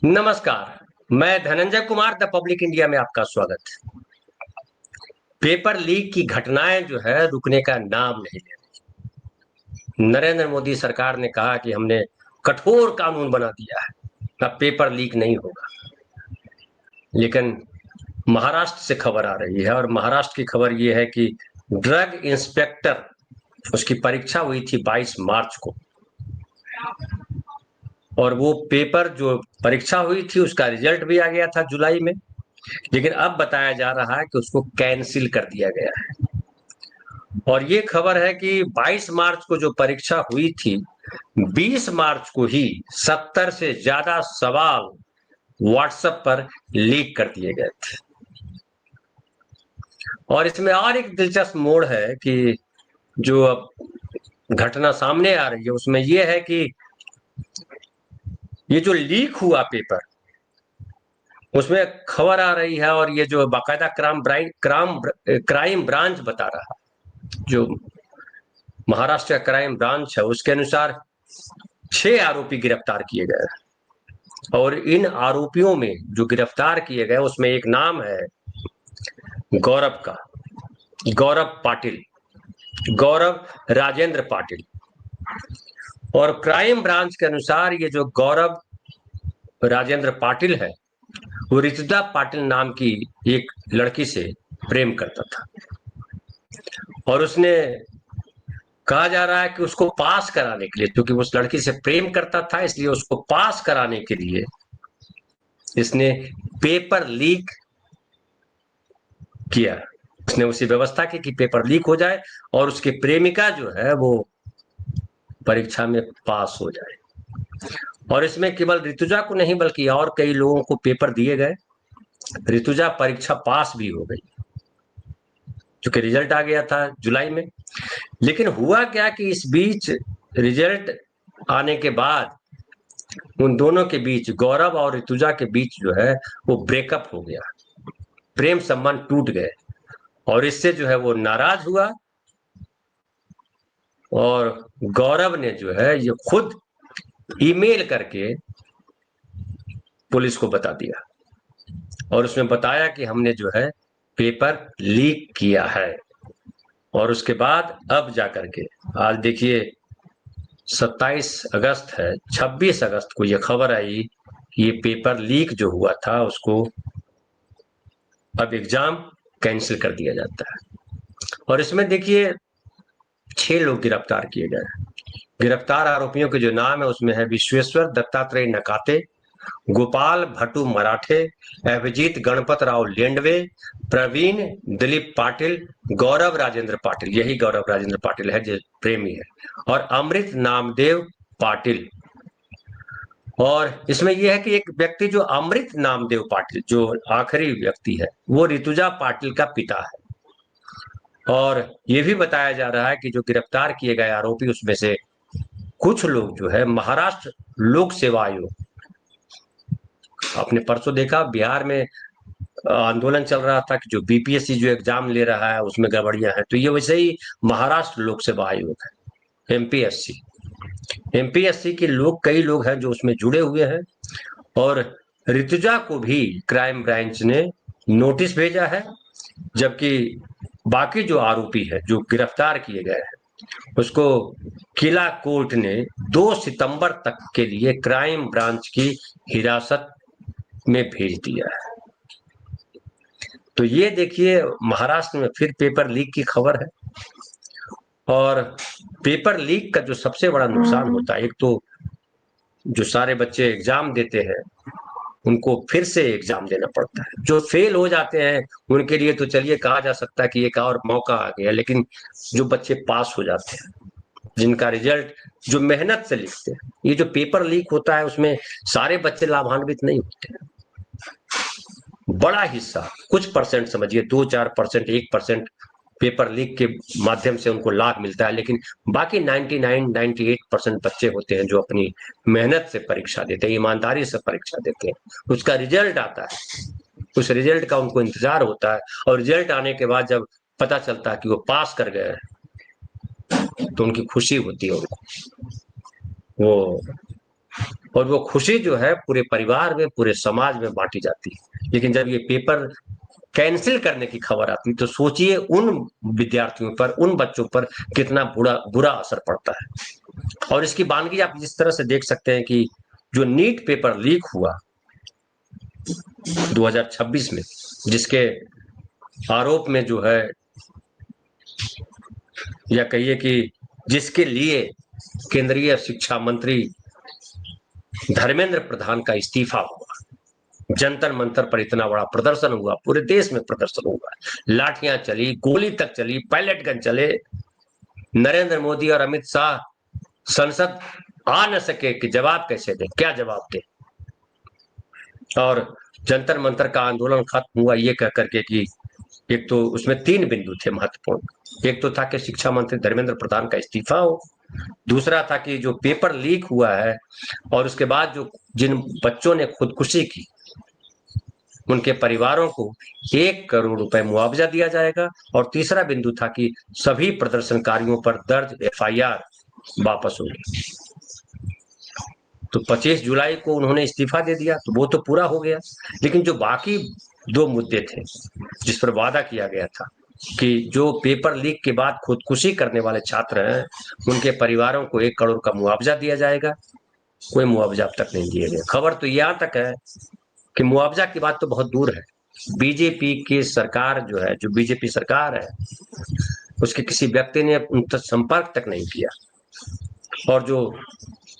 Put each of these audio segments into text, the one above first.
नमस्कार। मैं Dhananjay Kumar the public India में आपका स्वागत। पेपर लीक की घटनाएं जो है रुकने का नाम नहीं ले रही। नरेंद्र मोदी सरकार ने कहा कि हमने कठोर कानून बना दिया है, अब पेपर लीक नहीं होगा। लेकिन महाराष्ट्र से खबर आ रही है और महाराष्ट्र की खबर यह है कि ड्रग इंस्पेक्टर उसकी परीक्षा हुई थी 22 मार्च को, और वो पेपर जो परीक्षा हुई थी उसका रिजल्ट भी आ गया था जुलाई में। लेकिन अब बताया जा रहा है कि उसको कैंसिल कर दिया गया है। और ये खबर है कि 22 मार्च को जो परीक्षा हुई थी, 20 मार्च को ही 70 से ज्यादा सवाल व्हाट्सएप पर लीक कर दिए गए थे। और इसमें और एक दिलचस्प मोड़ है कि जो अब घटना सामने आ रही है उसमें यह है कि ये जो लीक हुआ पेपर, उसमें खबर आ रही है और ये जो बाकायदा क्राइम ब्रांच बता रहा है, जो महाराष्ट्र का क्राइम ब्रांच है, उसके अनुसार 6 आरोपी गिरफ्तार किए गए हैं। और इन आरोपियों में जो गिरफ्तार किए गए उसमें एक नाम है गौरव का, गौरव पाटिल, गौरव राजेंद्र पाटिल। और क्राइम ब्रांच के अनुसार ये जो गौरव राजेंद्र पाटिल है वो ऋतुजा पाटिल नाम की एक लड़की से प्रेम करता था, और उसने कहा जा रहा है कि उसको पास कराने के लिए, क्योंकि उस लड़की से प्रेम करता था इसलिए उसको पास कराने के लिए इसने पेपर लीक किया। उसने उसी व्यवस्था की कि पेपर लीक हो जाए और उसकी प्रेमिका जो है वो परीक्षा में पास हो जाए। और इसमें केवल ऋतुजा को नहीं बल्कि और कई लोगों को पेपर दिए गए। ऋतुजा परीक्षा पास भी हो गई, क्योंकि रिजल्ट आ गया था जुलाई में। लेकिन हुआ क्या कि इस बीच रिजल्ट आने के बाद उन दोनों के बीच, गौरव और ऋतुजा के बीच जो है वो ब्रेकअप हो गया, प्रेम संबंध टूट गए। और इससे जो है वो नाराज हुआ और गौरव ने जो है ये खुद ईमेल करके पुलिस को बता दिया, और उसमें बताया कि हमने जो है पेपर लीक किया है। और उसके बाद अब जाकर के आज देखिए 27 अगस्त है, 26 अगस्त को ये खबर आई कि ये पेपर लीक जो हुआ था उसको अब एग्जाम कैंसिल कर दिया जाता है। और इसमें देखिए 6 लोग गिरफ्तार किए गए। गिरफ्तार आरोपियों के जो नाम है उसमें है विश्वेश्वर दत्तात्रेय नकाते, गोपाल भट्टू मराठे, अभिजीत गणपत राव लेंडवे, प्रवीण दिलीप पाटिल, गौरव राजेंद्र पाटिल, यही गौरव राजेंद्र पाटिल है जो प्रेमी है, और अमृत नामदेव पाटिल। और इसमें यह है कि एक व्यक्ति जो अमृत नामदेव पाटिल, जो आखिरी व्यक्ति है, वो ऋतुजा पाटिल का पिता है। और ये भी बताया जा रहा है कि जो गिरफ्तार किए गए आरोपी उसमें से कुछ लोग जो है महाराष्ट्र लोक सेवा आयोग, आपने परसों देखा बिहार में आंदोलन चल रहा था कि जो बीपीएससी जो एग्जाम ले रहा है उसमें गड़बड़ियां हैं, तो ये वैसे ही महाराष्ट्र लोक सेवा आयोग है, एमपीएससी। एमपीएससी के लोग, कई लोग हैं जो उसमें जुड़े हुए हैं। और ऋतुजा को भी क्राइम ब्रांच ने नोटिस भेजा है, जबकि बाकी जो आरोपी है जो गिरफ्तार किए गए हैं उसको किला कोर्ट ने 2 सितंबर तक के लिए क्राइम ब्रांच की हिरासत में भेज दिया है। तो ये देखिए महाराष्ट्र में फिर पेपर लीक की खबर है। और पेपर लीक का जो सबसे बड़ा नुकसान होता है, एक तो जो सारे बच्चे एग्जाम देते हैं उनको फिर से एग्जाम देना पड़ता है, जो फेल हो जाते हैं उनके लिए तो चलिए कहा जा सकता है कि एक और मौका आ गया, लेकिन जो बच्चे पास हो जाते हैं, जिनका रिजल्ट, जो मेहनत से लिखते हैं, ये जो पेपर लीक होता है उसमें सारे बच्चे लाभान्वित नहीं होते हैं। बड़ा हिस्सा, कुछ परसेंट समझिए, 2-4%, 1% पेपर लीक के माध्यम से उनको लाभ मिलता है, लेकिन बाकी 99-98% बच्चे होते हैं जो अपनी मेहनत से परीक्षा देते हैं, ईमानदारी से परीक्षा देते हैं, उसका रिजल्ट आता है, उस रिजल्ट का उनको इंतजार होता है, और रिजल्ट आने के बाद जब पता चलता है कि वो पास कर गए तो उनकी खुशी होती है उनको, वो और वो खुशी जो है पूरे परिवार में, पूरे समाज में बांटी जाती है। लेकिन जब ये पेपर कैंसिल करने की खबर आती तो सोचिए उन विद्यार्थियों पर, उन बच्चों पर कितना बुरा बुरा असर पड़ता है। और इसकी बानगी आप जिस तरह से देख सकते हैं कि जो नीट पेपर लीक हुआ 2026 में, जिसके आरोप में जो है, या कहिए कि जिसके लिए केंद्रीय शिक्षा मंत्री धर्मेंद्र प्रधान का इस्तीफा हुआ, जंतर मंतर पर इतना बड़ा प्रदर्शन हुआ, पूरे देश में प्रदर्शन हुआ, लाठियां चली, गोली तक चली, पैलेट गन चले, नरेंद्र मोदी और अमित शाह संसद आ न सके कि जवाब कैसे दे, क्या जवाब दे। और जंतर मंतर का आंदोलन खत्म हुआ ये कह करके कि एक तो उसमें 3 बिंदु थे महत्वपूर्ण। एक तो था कि शिक्षा मंत्री धर्मेंद्र प्रधान का इस्तीफा हो, दूसरा था कि जो पेपर लीक हुआ है और उसके बाद जो जिन बच्चों ने खुदकुशी की उनके परिवारों को 1 करोड़ रुपए मुआवजा दिया जाएगा, और तीसरा बिंदु था कि सभी प्रदर्शनकारियों पर दर्ज एफआईआर वापस होगी। तो 25 जुलाई को उन्होंने इस्तीफा दे दिया, तो वो तो पूरा हो गया। लेकिन जो बाकी 2 मुद्दे थे जिस पर वादा किया गया था कि जो पेपर लीक के बाद खुदकुशी करने वाले छात्र हैं उनके परिवारों को 1 करोड़ का मुआवजा दिया जाएगा, कोई मुआवजा अब तक नहीं दिया गया। खबर तो यहाँ तक है कि मुआवजा की बात तो बहुत दूर है। बीजेपी की सरकार जो है, जो बीजेपी सरकार है, उसके किसी व्यक्ति ने उन तक संपर्क तक नहीं किया। और जो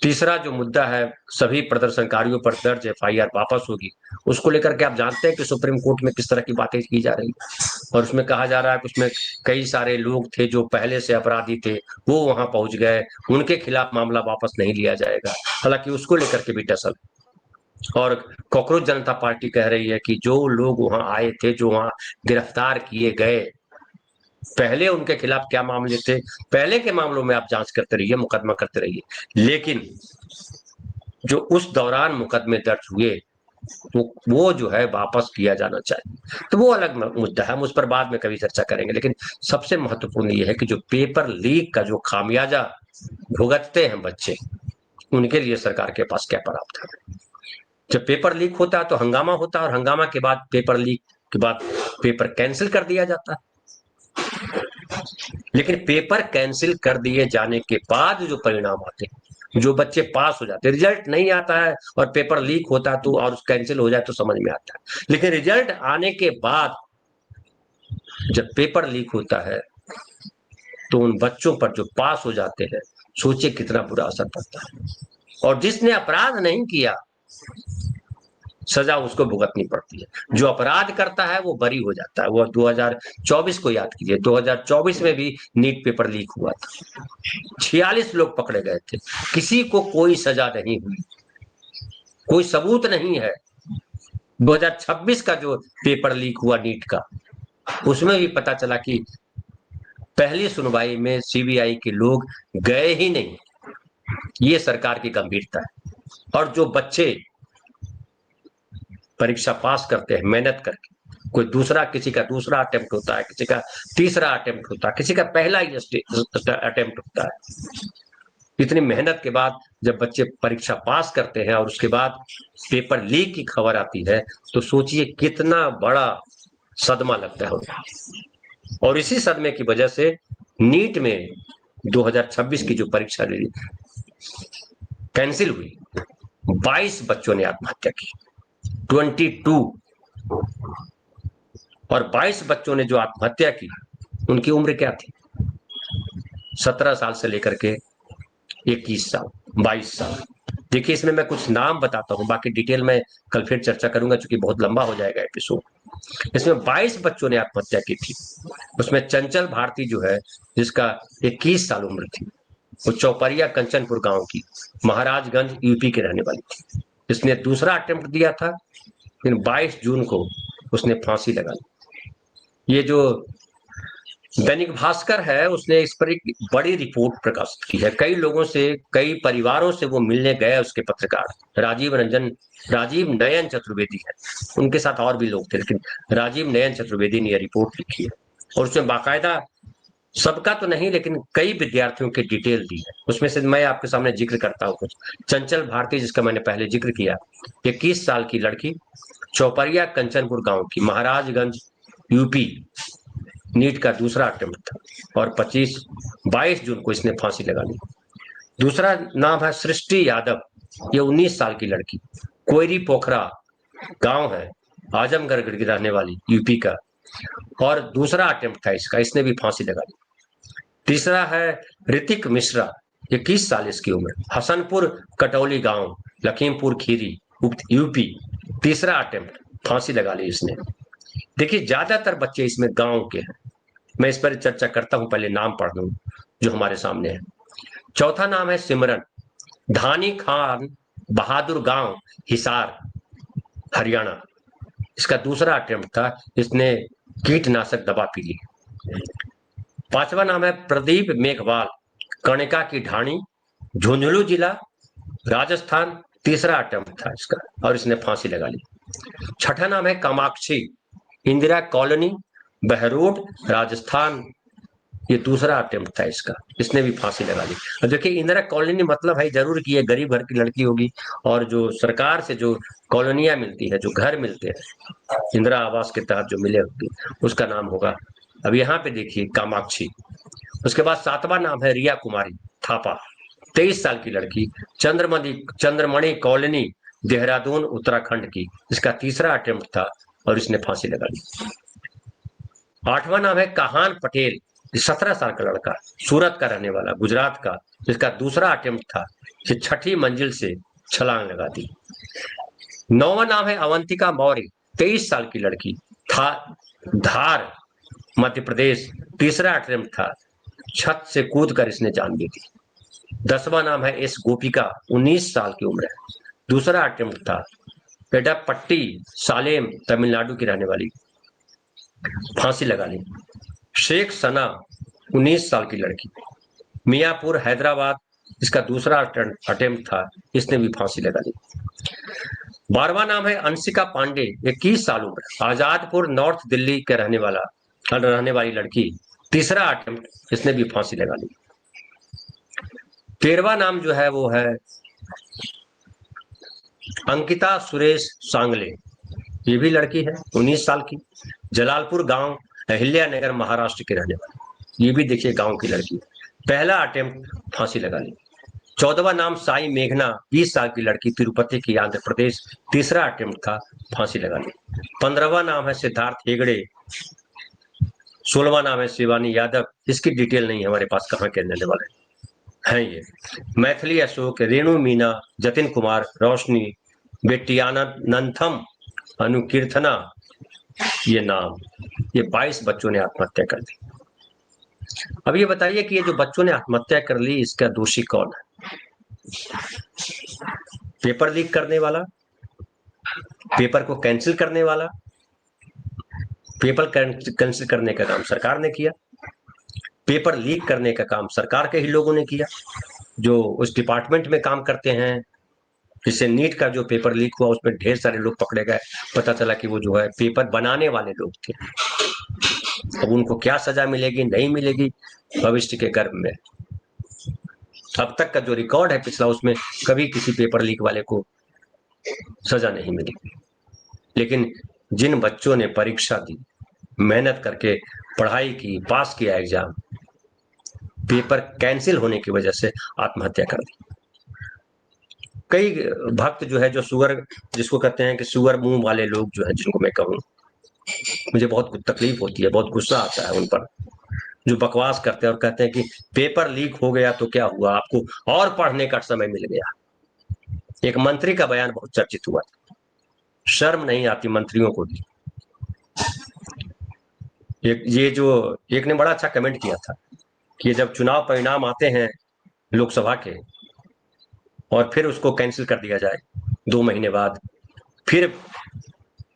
तीसरा जो मुद्दा है, सभी प्रदर्शनकारियों पर दर्ज एफआईआर वापस होगी, उसको लेकर के आप जानते हैं कि सुप्रीम कोर्ट में किस तरह की बातें की जा रही है। और उसमें कहा जा रहा है कि उसमें कई सारे लोग थे जो पहले से अपराधी थे, वो वहां पहुंच गए, उनके खिलाफ मामला वापस नहीं लिया जाएगा। हालांकि उसको लेकर के भी टसल। और कॉकरोच जनता पार्टी कह रही है कि जो लोग वहां आए थे, जो वहां गिरफ्तार किए गए, पहले उनके खिलाफ क्या मामले थे, पहले के मामलों में आप जांच करते रहिए, मुकदमा करते रहिए, लेकिन जो उस दौरान मुकदमे दर्ज हुए वो जो है वापस किया जाना चाहिए। तो वो अलग मुद्दा है, हम उस पर बाद में कभी चर्चा करेंगे। लेकिन सबसे महत्वपूर्ण ये है कि जो पेपर लीक का जो खामियाजा भुगतते हैं बच्चे, उनके लिए सरकार के पास क्या प्रावधान है। जब पेपर लीक होता है तो हंगामा होता है, और हंगामा के बाद, पेपर लीक के बाद पेपर कैंसिल कर दिया जाता है। लेकिन पेपर कैंसिल कर दिए जाने के बाद जो परिणाम आते हैं, जो बच्चे पास हो जाते हैं, रिजल्ट नहीं आता है और पेपर लीक होता है तो, और कैंसिल हो जाए तो समझ में आता है। लेकिन रिजल्ट आने के बाद जब पेपर लीक होता है तो उन बच्चों पर जो पास हो जाते हैं, सोचिए कितना बुरा असर पड़ता है। और जिसने अपराध नहीं किया, सजा उसको भुगतनी पड़ती है। जो अपराध करता है वो बरी हो जाता है। वो 2024 को याद कीजिए, 2024 में भी नीट पेपर लीक हुआ था, 46 लोग पकड़े गए थे, किसी को कोई सजा नहीं हुई, कोई सबूत नहीं है। 2026 का जो पेपर लीक हुआ नीट का, उसमें भी पता चला कि पहली सुनवाई में सीबीआई के लोग गए ही नहीं। ये सरकार की गंभीरता है। और जो बच्चे परीक्षा पास करते हैं मेहनत करके, कोई दूसरा, किसी का दूसरा अटेम्प्ट होता है, किसी का तीसरा अटेम्प्ट होता है, किसी का पहला ही अटेम्प्ट होता है। इतनी मेहनत के बाद जब बच्चे परीक्षा पास करते हैं और उसके बाद पेपर लीक की खबर आती है, तो सोचिए कितना बड़ा सदमा लगता है उनको। और इसी सदमे की वजह से नीट में 2026 की जो परीक्षा कैंसिल हुई, 22 बच्चों ने आत्महत्या की, 22। और 22 बच्चों ने जो आत्महत्या की, उनकी उम्र क्या थी? 17 साल से लेकर के 21 साल, 22 साल। देखिए, इसमें मैं कुछ नाम बताता हूं, बाकी डिटेल में कल फिर चर्चा करूंगा, क्योंकि बहुत लंबा हो जाएगा एपिसोड। इसमें 22 बच्चों ने आत्महत्या की थी। उसमें चंचल भारती जो है, जिसका 21 साल उम्र थी, वो चौपरिया कंचनपुर गांव की, महाराजगंज यूपी के रहने वाली थी। इसने दूसरा अटेम्प्ट दिया था, लेकिन 22 जून को उसने फांसी लगा ली। ये जो दैनिक भास्कर है, उसने इस पर एक बड़ी रिपोर्ट प्रकाशित की है। कई लोगों से, कई परिवारों से वो मिलने गए, उसके पत्रकार राजीव नयन चतुर्वेदी है, उनके साथ और भी लोग थे, लेकिन राजीव नयन चतुर्वेदी ने यह रिपोर्ट लिखी है। और उसमें बाकायदा सबका तो नहीं, लेकिन कई विद्यार्थियों की डिटेल दी है। उसमें से मैं आपके सामने जिक्र करता हूँ कुछ। चंचल भारती, जिसका मैंने पहले जिक्र किया, 21 साल की लड़की, चौपरिया कंचनपुर गांव की, महाराजगंज यूपी, नीट का दूसरा अटेम्प्ट था और 22 जून को इसने फांसी लगा ली। दूसरा नाम है सृष्टि यादव, ये 19 साल की लड़की, कोयरी पोखरा गांव है, आजमगढ़ की रहने वाली, यूपी का, और दूसरा अटेम्प्ट था इसका, इसने भी फांसी लगा ली। तीसरा है ऋतिक मिश्रा, 21 साल इसकी उम्र, हसनपुर कटौली गांव, लखीमपुर खीरी, यूपी, तीसरा अटेम्प्ट, फांसी लगा ली इसने। देखिए, ज्यादातर बच्चे इसमें गांव के हैं। मैं इस पर चर्चा करता हूं, पहले नाम पढ़ दूं जो हमारे सामने है। चौथा नाम है सिमरन, धानी खान बहादुर गांव, हिसार, हरियाणा, इसका दूसरा अटेम्प्ट था, इसने कीटनाशक दवा पी ली। पांचवा नाम है प्रदीप मेघवाल, कणिका की ढाणी, झुंझुनू जिला, राजस्थान, तीसरा अटेम्प्ट था इसका और इसने फांसी लगा ली। छठा नाम है कामाक्षी, इंदिरा कॉलोनी, बहरोड, राजस्थान, ये दूसरा अटेम्प्ट था इसका, इसने भी फांसी लगा ली। और देखिए, इंदिरा कॉलोनी मतलब है जरूर कि ये गरीब घर की लड़की होगी, और जो सरकार से जो कॉलोनियां मिलती है, जो घर मिलते हैं इंदिरा आवास के तहत जो मिले होगी, उसका नाम होगा। अब यहाँ पे देखिए कामाक्षी। उसके बाद सातवां नाम है रिया कुमारी थापा, 23 साल की लड़की, चंद्रमणि कॉलोनी, देहरादून, उत्तराखंड की, इसका तीसरा अटेम्प्ट था और इसने फांसी लगा ली। आठवां नाम है कहान पटेल, 17 साल का लड़का, सूरत का रहने वाला, गुजरात का, जिसका दूसरा अटेम्प्ट था, ये छठी मंजिल से छलांग लगा दी। नौवां नाम है अवंतिका मौर्य, 23 साल की लड़की, था धार, मध्य प्रदेश, तीसरा अटेम्प्ट था, छत से कूद कर इसने जान ली थी। 10वां नाम है एस गोपिका, 19 साल की उम्र है, दूसरा अटेम्प्ट था, पेडापट्टी, सालेम, तमिलनाडु की रहने वाली, फांसी लगा ली। शेख सना, 19 साल की लड़की, मियापुर, हैदराबाद, इसका दूसरा अटेम्प्ट था, इसने भी फांसी लगा ली। 12वां नाम है अंशिका पांडे, 21 साल उम्र, आजादपुर, नॉर्थ दिल्ली के रहने वाली लड़की, तीसरा अटेम्प्ट, इसने भी फांसी लगा ली। 13वां नाम जो है वो है अंकिता सुरेश सांगले, ये भी लड़की है, 19 साल की, जलालपुर गांव, अहिल्या नगर, महाराष्ट्र के रहने वाले, ये भी देखिए गांव की लड़की, पहला अटेम्प्ट, फांसी लगा ली। 14वां नाम साई मेघना, 20 साल की लड़की, तिरुपति की, आंध्र प्रदेश, तीसरा अटेम्प्ट था, फांसी लगा ली। 15वां नाम है सिद्धार्थ हेगड़े, 16वां नाम है शिवानी यादव, इसकी डिटेल नहीं हमारे पास, कहाँ के रहने वाले हैं ये। मैथिली अशोक, रेणु मीना, जतिन कुमार, रोशनी, बेटियानंथम, अनुकीर्तना, ये नाम, ये 22 बच्चों ने आत्महत्या कर दी। अब ये बताइए कि ये जो बच्चों ने आत्महत्या कर ली, इसका दोषी कौन है? पेपर लीक करने वाला, पेपर को कैंसिल करने वाला, पेपर कैंसिल करने का काम सरकार ने किया, पेपर लीक करने का काम सरकार के ही लोगों ने किया, जो उस डिपार्टमेंट में काम करते हैं। जिससे नीट का जो पेपर लीक हुआ, उसमें ढेर सारे लोग पकड़े गए, पता चला कि वो जो है पेपर बनाने वाले लोग थे। अब उनको क्या सजा मिलेगी, नहीं मिलेगी, भविष्य के गर्भ में। अब तक का जो रिकॉर्ड है पिछला, उसमें कभी किसी पेपर लीक वाले को सजा नहीं मिली। लेकिन जिन बच्चों ने परीक्षा दी, मेहनत करके पढ़ाई की, पास किया एग्जाम, पेपर कैंसिल होने की वजह से आत्महत्या कर दी। कई भक्त जो है, जो शुगर, जिसको कहते हैं कि शुगर मुंह वाले लोग जो है, जिनको मैं कहूँ, मुझे बहुत तकलीफ होती है, बहुत गुस्सा आता है उन पर, जो बकवास करते हैं और कहते हैं कि पेपर लीक हो गया तो क्या हुआ, आपको और पढ़ने का समय मिल गया। एक मंत्री का बयान बहुत चर्चित हुआ, शर्म नहीं आती मंत्रियों को भी। ये जो एक ने बड़ा अच्छा कमेंट किया था कि जब चुनाव परिणाम आते हैं लोकसभा के, और फिर उसको कैंसिल कर दिया जाए 2 महीने बाद, फिर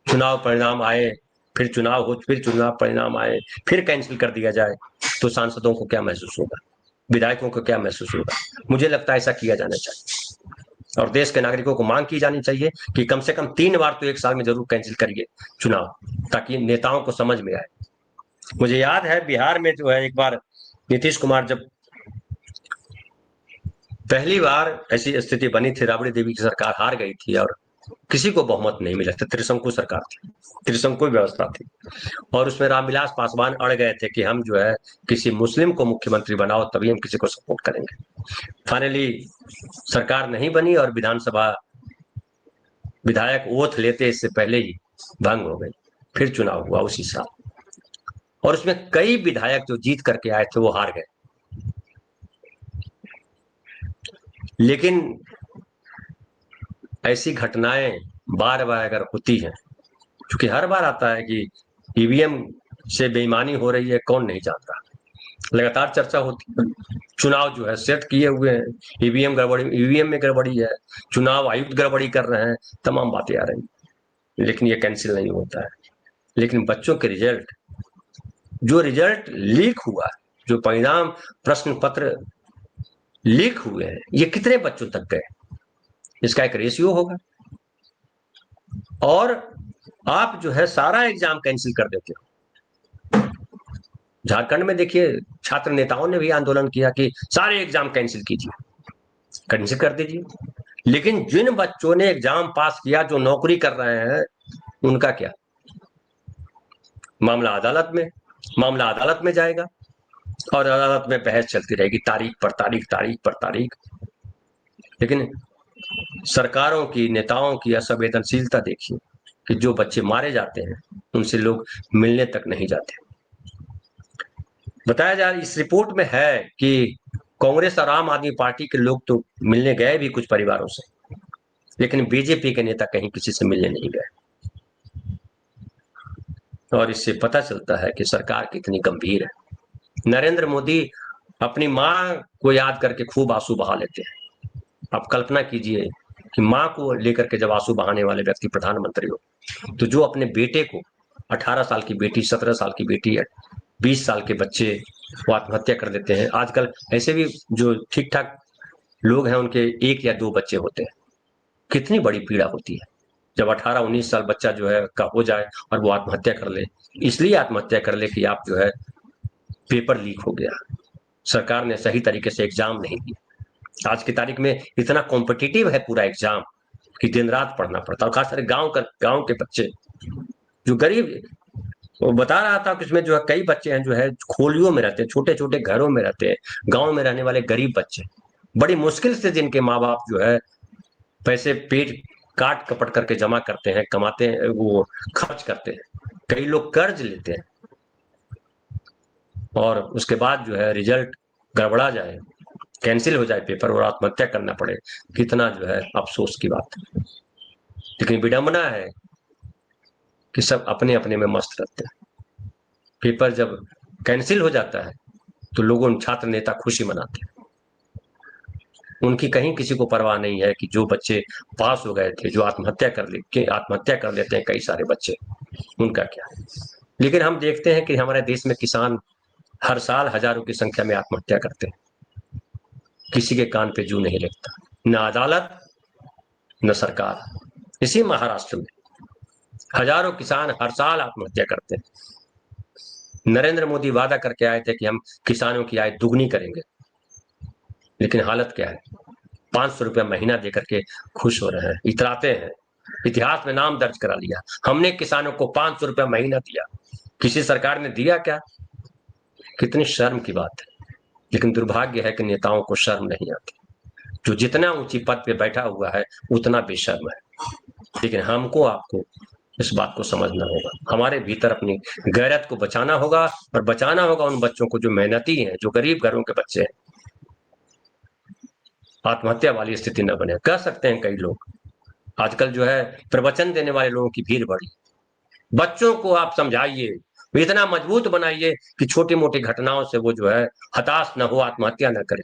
चुनाव परिणाम आए, फिर चुनाव हो, फिर चुनाव परिणाम आए, फिर कैंसिल कर दिया जाए, तो सांसदों को क्या महसूस होगा, विधायकों को क्या महसूस होगा? मुझे लगता है ऐसा किया जाना चाहिए, और देश के नागरिकों को मांग की जानी चाहिए कि कम से कम 3 बार तो एक साल में जरूर कैंसिल करिए चुनाव, ताकि नेताओं को समझ में आए। मुझे याद है बिहार में जो है, एक बार नीतीश कुमार जब पहली बार ऐसी स्थिति बनी थी, राबड़ी देवी की सरकार हार गई थी और किसी को बहुमत नहीं मिला था, त्रिशंकु सरकार थी, त्रिशंकु व्यवस्था थी, और उसमें रामविलास पासवान अड़ गए थे कि हम जो है किसी मुस्लिम को मुख्यमंत्री बनाओ तभी हम किसी को सपोर्ट करेंगे। फाइनली सरकार नहीं बनी और विधानसभा विधायक ओथ लेते इससे पहले ही भंग हो गई। फिर चुनाव हुआ उसी साल, और उसमें कई विधायक जो जीत करके आए थे वो हार गए। लेकिन ऐसी घटनाएं बार बार अगर होती हैं, क्योंकि हर बार आता है कि ईवीएम से बेईमानी हो रही है, कौन नहीं जानता, लगातार चर्चा होती है। चुनाव जो है सेट किए हुए हैं, ईवीएम गड़बड़ी, ईवीएम में गड़बड़ी है, चुनाव आयुक्त गड़बड़ी कर रहे हैं, तमाम बातें आ रही, लेकिन ये कैंसिल नहीं होता है। लेकिन बच्चों के रिजल्ट, जो रिजल्ट लीक हुआ, जो परिणाम प्रश्न पत्र लीक हुए हैं, ये कितने बच्चों तक गए, इसका एक रेशियो होगा। और आप जो है सारा एग्जाम कैंसिल कर देते हो। झारखंड में देखिए, छात्र नेताओं ने भी आंदोलन किया कि सारे एग्जाम कैंसिल कीजिए, कैंसिल कर दीजिए। लेकिन जिन बच्चों ने एग्जाम पास किया, जो नौकरी कर रहे हैं, उनका क्या? मामला अदालत में, मामला अदालत में जाएगा और अदालत में बहस चलती रहेगी, तारीख पर तारीख, तारीख पर तारीख। लेकिन सरकारों की, नेताओं की असंवेदनशीलता देखिए कि जो बच्चे मारे जाते हैं उनसे लोग मिलने तक नहीं जाते। बताया जा रहा, इस रिपोर्ट में है कि कांग्रेस और आम आदमी पार्टी के लोग तो मिलने गए भी कुछ परिवारों से, लेकिन बीजेपी के नेता कहीं किसी से मिलने नहीं गए। और इससे पता चलता है कि सरकार कितनी गंभीर है। नरेंद्र मोदी अपनी मां को याद करके खूब आंसू बहा लेते हैं। आप कल्पना कीजिए कि मां को लेकर के जब आंसू बहाने वाले व्यक्ति प्रधानमंत्री हो, तो जो अपने बेटे को, 18 साल की बेटी, 17 साल की बेटी, 20 साल के बच्चे, वो आत्महत्या कर देते हैं। आजकल ऐसे भी जो ठीक ठाक लोग हैं, उनके एक या दो बच्चे होते हैं। कितनी बड़ी पीड़ा होती है जब 18-19 साल बच्चा जो है का हो जाए और वो आत्महत्या कर ले। इसलिए आत्महत्या कर ले कि आप जो है पेपर लीक हो गया, सरकार ने सही तरीके से एग्जाम नहीं दिया। आज की तारीख में इतना कॉम्पिटिटिव है पूरा एग्जाम कि दिन रात पढ़ना पड़ता है। और खास करके गांव के बच्चे जो गरीब, वो बता रहा था कि इसमें जो है कई बच्चे हैं जो है खोलियों में रहते हैं, छोटे छोटे घरों में रहते हैं, गांव में रहने वाले गरीब बच्चे, बड़ी मुश्किल से जिनके माँ बाप जो है पैसे पेट काट कपट करके जमा करते हैं, कमाते हैं, वो खर्च करते हैं, कई लोग कर्ज लेते हैं, और उसके बाद जो है रिजल्ट गड़बड़ा जाए, कैंसिल हो जाए पेपर और आत्महत्या करना पड़े, कितना जो है अफसोस की बात है। लेकिन विडंबना है कि सब अपने अपने में मस्त रहते हैं। पेपर जब कैंसिल हो जाता है तो लोगों, छात्र नेता खुशी मनाते हैं। उनकी कहीं किसी को परवाह नहीं है कि जो बच्चे पास हो गए थे, जो आत्महत्या कर लेते हैं कई सारे बच्चे, उनका क्या। लेकिन हम देखते हैं कि हमारे देश में किसान हर साल हजारों की संख्या में आत्महत्या करते हैं, किसी के कान पे जू नहीं लगता, न अदालत न सरकार। इसी महाराष्ट्र में हजारों किसान हर साल आत्महत्या करते हैं। नरेंद्र मोदी वादा करके आए थे कि हम किसानों की आय दुगनी करेंगे, लेकिन हालत क्या है? 500 रुपया महीना देकर के खुश हो रहे हैं, इतराते हैं, इतिहास में नाम दर्ज करा लिया, हमने किसानों को 500 रुपया महीना दिया। किसी सरकार ने दिया क्या? कितनी शर्म की बात है। लेकिन दुर्भाग्य है कि नेताओं को शर्म नहीं आती। जो जितना ऊंची पद पे बैठा हुआ है उतना बेशर्म है। लेकिन हमको, आपको इस बात को समझना होगा, हमारे भीतर अपनी गैरत को बचाना होगा, और बचाना होगा उन बच्चों को जो मेहनती हैं, जो गरीब घरों के बच्चे हैं। आत्महत्या वाली स्थिति न बने। कह सकते हैं कई लोग, आजकल जो है प्रवचन देने वाले लोगों की भीड़ बढ़ी। बच्चों को आप समझाइए, इतना मजबूत बनाइए कि छोटी मोटी घटनाओं से वो जो है हताश न हो, आत्महत्या न करे।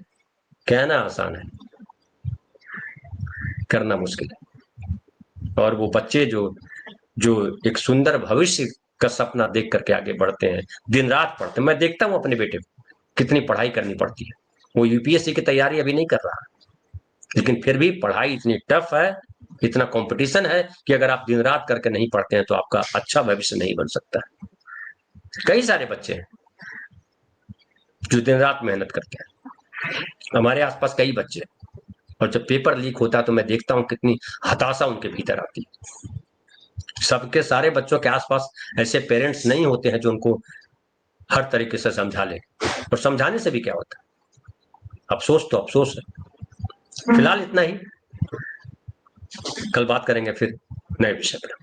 कहना आसान है, करना मुश्किल है। और वो बच्चे जो जो एक सुंदर भविष्य का सपना देख करके आगे बढ़ते हैं, दिन रात पढ़ते हैं। मैं देखता हूँ अपने बेटे को, कितनी पढ़ाई करनी पड़ती है। वो यूपीएससी की तैयारी अभी नहीं कर रहा, लेकिन फिर भी पढ़ाई इतनी टफ है, इतना कंपटीशन है कि अगर आप दिन रात करके नहीं पढ़ते हैं तो आपका अच्छा भविष्य नहीं बन सकता। कई सारे बच्चे हैं जो दिन रात मेहनत करते हैं। हमारे आसपास कई बच्चे, और जब पेपर लीक होता है तो मैं देखता हूँ कितनी हताशा उनके भीतर आती है। सबके सारे बच्चों के आसपास ऐसे पेरेंट्स नहीं होते हैं जो उनको हर तरीके से समझा ले, और समझाने से भी क्या होता है, अफसोस तो अफसोस है। फिलहाल इतना ही, कल बात करेंगे फिर नए विषय पर।